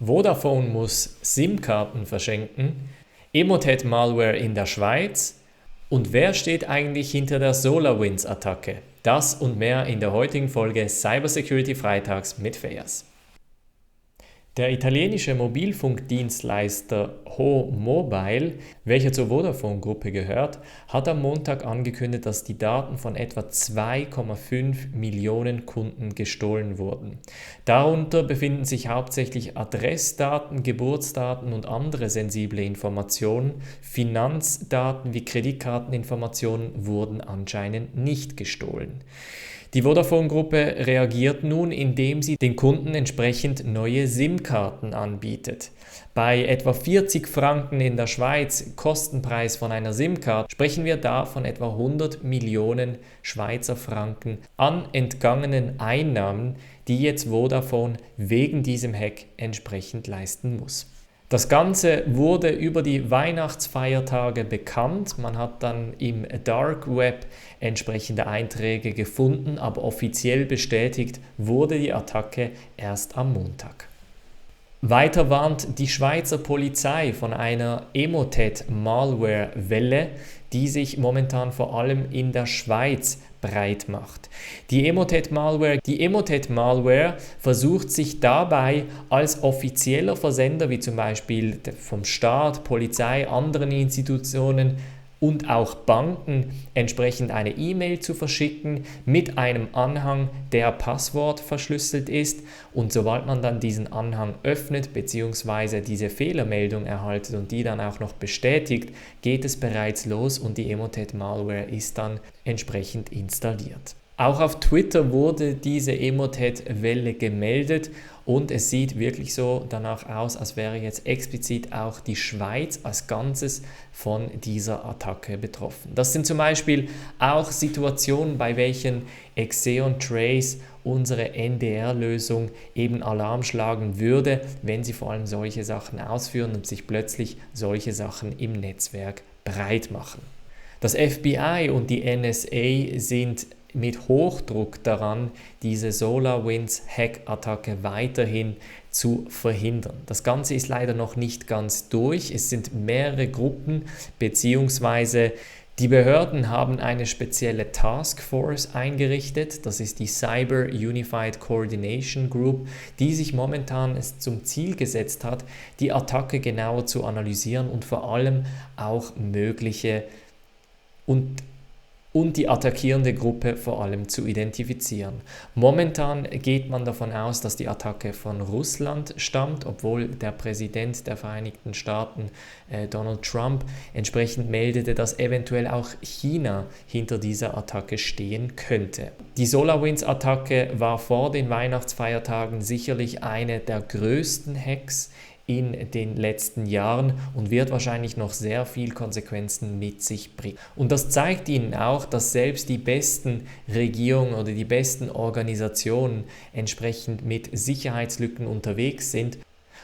Vodafone muss SIM-Karten verschenken, Emotet-Malware in der Schweiz und wer steht eigentlich hinter der SolarWinds-Attacke? Das und mehr in der heutigen Folge Cybersecurity Freitags mit Fejas. Der italienische Mobilfunkdienstleister Ho.Mobile, welcher zur Vodafone-Gruppe gehört, hat am Montag angekündigt, dass die Daten von etwa 2,5 Millionen Kunden gestohlen wurden. Darunter befinden sich hauptsächlich Adressdaten, Geburtsdaten und andere sensible Informationen. Finanzdaten wie Kreditkarteninformationen wurden anscheinend nicht gestohlen. Die Vodafone-Gruppe reagiert nun, indem sie den Kunden entsprechend neue SIM-Karten anbietet. Bei etwa 40 Franken in der Schweiz Kostenpreis von einer SIM-Karte sprechen wir da von etwa 100 Millionen Schweizer Franken an entgangenen Einnahmen, die jetzt Vodafone wegen diesem Hack entsprechend leisten muss. Das Ganze wurde über die Weihnachtsfeiertage bekannt. Man hat dann im Dark Web entsprechende Einträge gefunden, aber offiziell bestätigt wurde die Attacke erst am Montag. Weiter warnt die Schweizer Polizei von einer Emotet-Malware-Welle, die sich momentan vor allem in der Schweiz breit macht. Die Emotet-Malware versucht sich dabei als offizieller Versender, wie zum Beispiel vom Staat, Polizei, anderen Institutionen und auch Banken entsprechend eine E-Mail zu verschicken mit einem Anhang, der Passwort verschlüsselt ist, und sobald man dann diesen Anhang öffnet bzw. diese Fehlermeldung erhalten und die dann auch noch bestätigt, geht es bereits los und die Emotet-Malware ist dann entsprechend installiert. Auch auf Twitter wurde diese Emotet-Welle gemeldet und es sieht wirklich so danach aus, als wäre jetzt explizit auch die Schweiz als Ganzes von dieser Attacke betroffen. Das sind zum Beispiel auch Situationen, bei welchen Exeon Trace, unsere NDR-Lösung, eben Alarm schlagen würde, wenn sie vor allem solche Sachen ausführen und sich plötzlich solche Sachen im Netzwerk breit machen. Das FBI und die NSA sind mit Hochdruck daran, diese SolarWinds-Hack-Attacke weiterhin zu verhindern. Das Ganze ist leider noch nicht ganz durch. Es sind mehrere Gruppen bzw. die Behörden haben eine spezielle Taskforce eingerichtet. Das ist die Cyber Unified Coordination Group, die sich momentan es zum Ziel gesetzt hat, die Attacke genauer zu analysieren und vor allem auch mögliche und die attackierende Gruppe vor allem zu identifizieren. Momentan geht man davon aus, dass die Attacke von Russland stammt, obwohl der Präsident der Vereinigten Staaten, Donald Trump, entsprechend meldete, dass eventuell auch China hinter dieser Attacke stehen könnte. Die SolarWinds-Attacke war vor den Weihnachtsfeiertagen sicherlich eine der größten Hacks in den letzten Jahren und wird wahrscheinlich noch sehr viel Konsequenzen mit sich bringen. Und das zeigt Ihnen auch, dass selbst die besten Regierungen oder die besten Organisationen entsprechend mit Sicherheitslücken unterwegs sind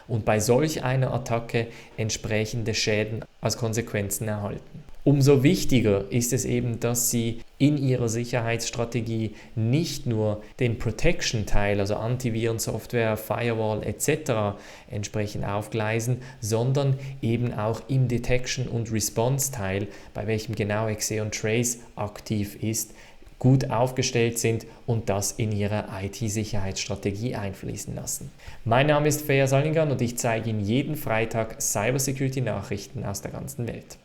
und bei solch einer Attacke entsprechende Schäden als Konsequenzen erhalten. Umso wichtiger ist es eben, dass Sie in Ihrer Sicherheitsstrategie nicht nur den Protection-Teil, also Antivirensoftware, Firewall etc. entsprechend aufgleisen, sondern eben auch im Detection- und Response-Teil, bei welchem genau Exeon Trace aktiv ist, gut aufgestellt sind und das in ihre IT-Sicherheitsstrategie einfließen lassen. Mein Name ist Fejas Alinghan und ich zeige Ihnen jeden Freitag Cybersecurity-Nachrichten aus der ganzen Welt.